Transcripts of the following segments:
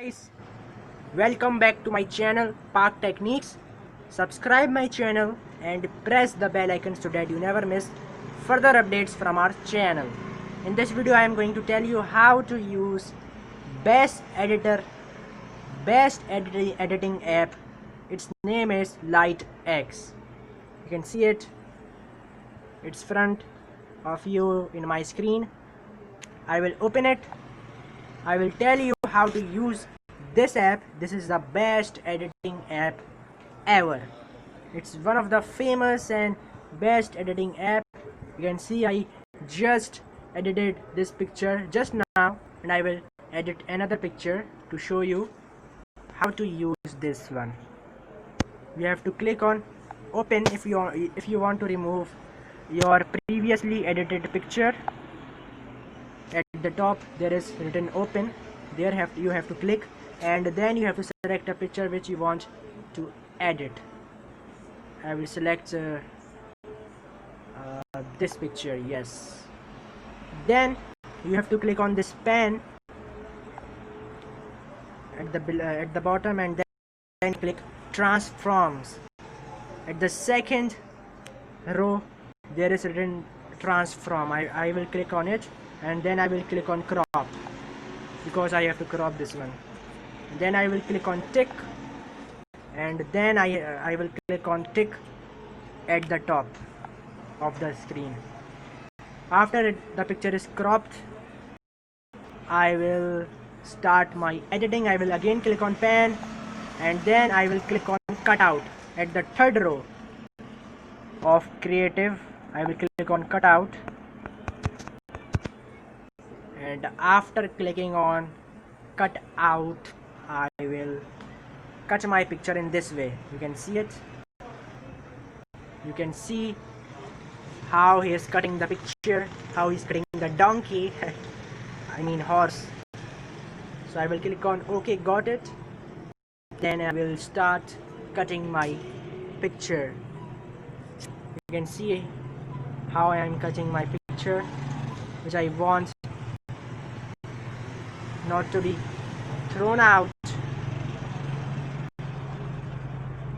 Guys, welcome back to my channel Park Techniques. Subscribe my channel and press the bell icon so that you never miss further updates from our channel. In this video I am going to tell you how to use best editing app. Its name is LightX. You can see it's front of you in my screen. I will open it. I will tell you how to use this app. This is the best editing app ever. It's one of the famous and best editing app. You can see I just edited this picture just now, and I will edit another picture to show you how to use this one. You have to click on open if you want to remove your previously edited picture. At the top there is written open. There you have to click, and then you have to select a picture which you want to edit. I will select this picture. Yes, then you have to click on this pen at the bottom, and then click transforms. At the second row there is written transform. I will click on it, and then I will click on crop because I have to crop this one. And then I will click on tick, and then I will click on tick at the top of the screen. After the picture is cropped, I will start my editing. I will again click on pen, and then I will click on cutout at the third row of creative. I will click on cutout, and after clicking on cut out, I will cut my picture in this way. You can see it. You can see how he is cutting the picture, how he's cutting the donkey I mean horse. So I will click on OK, got it. Then I will start cutting my picture. You can see how I am cutting my picture, which I want not to be thrown out.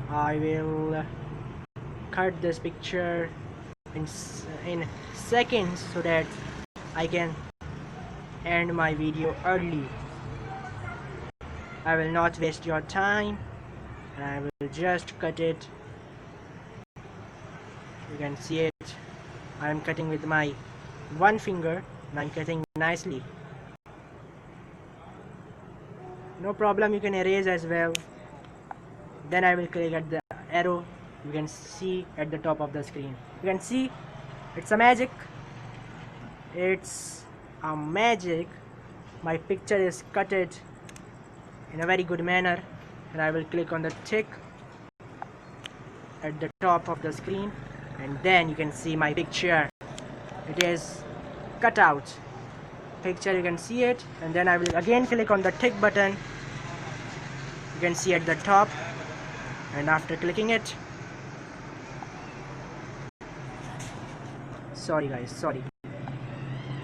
I will cut this picture in seconds so that I can end my video early. I will not waste your time, and I will just cut it. You can see it. I am cutting with my one finger, and I'm cutting nicely. No problem, you can erase as well. Then I will click at the arrow. You can see at the top of the screen. You can see it's a magic. It's a magic. My picture is cutted in a very good manner, and I will click on the tick at the top of the screen, and then you can see my picture. It is cut out picture. You can see it, and then I will again click on the tick button. You can see at the top, and after clicking it, sorry guys, sorry.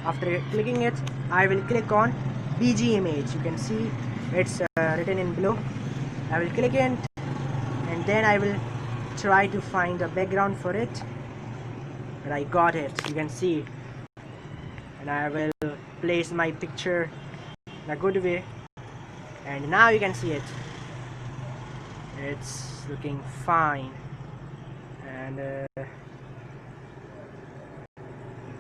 After clicking it, I will click on BG image. You can see it's written in below. I will click it, and then I will try to find a background for it, but I got it. You can see, and I will place my picture in a good way, and now you can see it. It's looking fine. And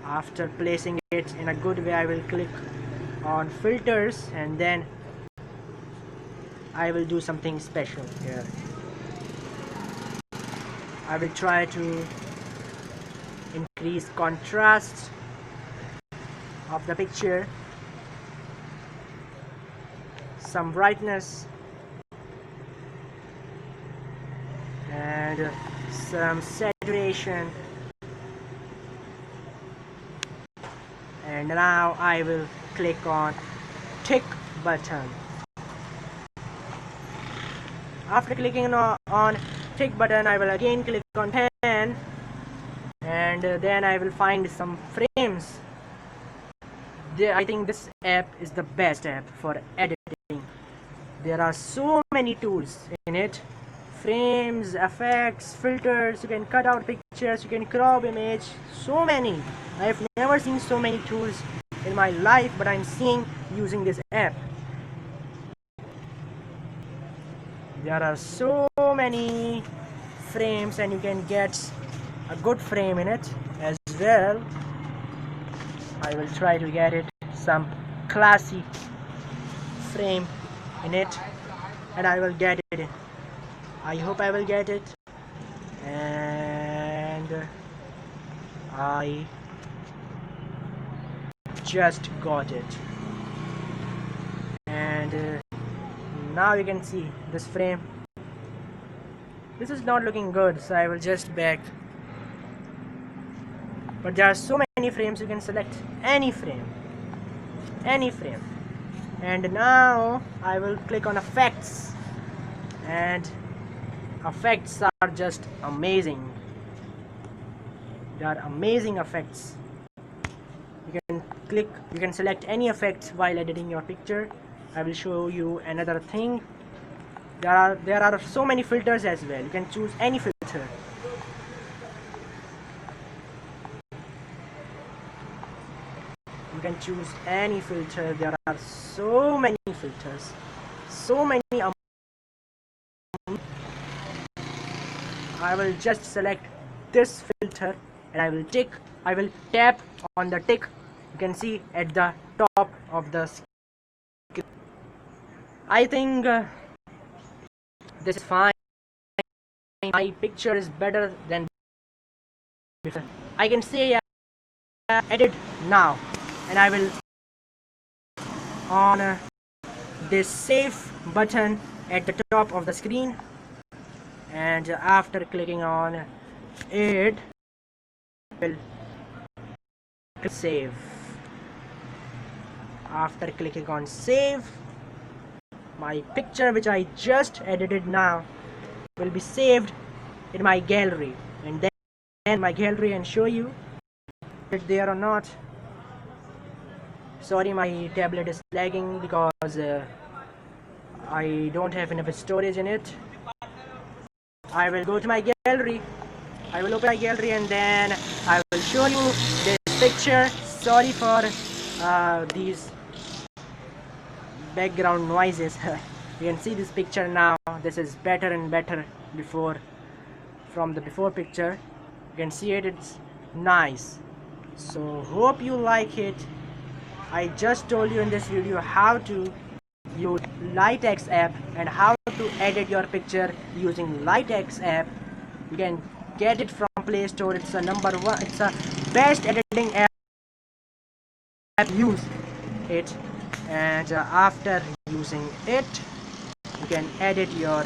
after placing it in a good way, I will click on filters, and then I will do something special here. I will try to increase contrast of the picture, some brightness, and some saturation. And now I will click on tick button. After clicking on tick button, I will again click on pen, and then I will find some frames. I think this app is the best app for editing. There are so many tools in it: frames, effects, filters. You can cut out pictures, you can crop image. So many. I've never seen so many tools in my life, but I'm seeing using this app. There are so many frames, and you can get a good frame in it as well. I will try to get it some classy frame in it, and I will get it. I hope I will get it, and I just got it. And now you can see this frame. This is not looking good, so I will just back. But there are so many frames, you can select any frame, and now I will click on effects, and effects are just amazing. They are amazing effects. You can select any effects while editing your picture. I will show you another thing. There are so many filters as well. You can choose any filter. You can choose any filter. There are so many filters, so many. I will just select this filter, and I will tap on the tick. You can see at the top of the screen. I think this is fine. My picture is better than before. I can say edit now, and I will on this save button at the top of the screen, and after clicking on it, will save. After clicking on save, my picture which I just edited now will be saved in my gallery, and then my gallery and show you if there or not. Sorry, my tablet is lagging because I don't have enough storage in it. I will go to my gallery. I will open my gallery, and then I will show you this picture. Sorry for these background noises. You can see this picture now. This is better and better from the before picture. You can see it's nice. So hope you like it. I just told you in this video how to use LightX app and how to edit your picture using LightX app. You can get it from Play Store. It's a #1. It's a best editing app. Use it, and after using it, you can edit your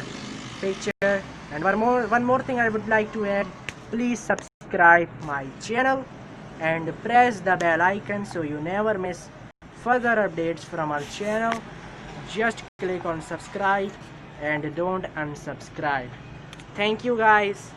picture. And one more thing I would like to add: please subscribe my channel and press the bell icon so you never miss further updates from our channel. Just click on subscribe and don't unsubscribe. Thank you guys.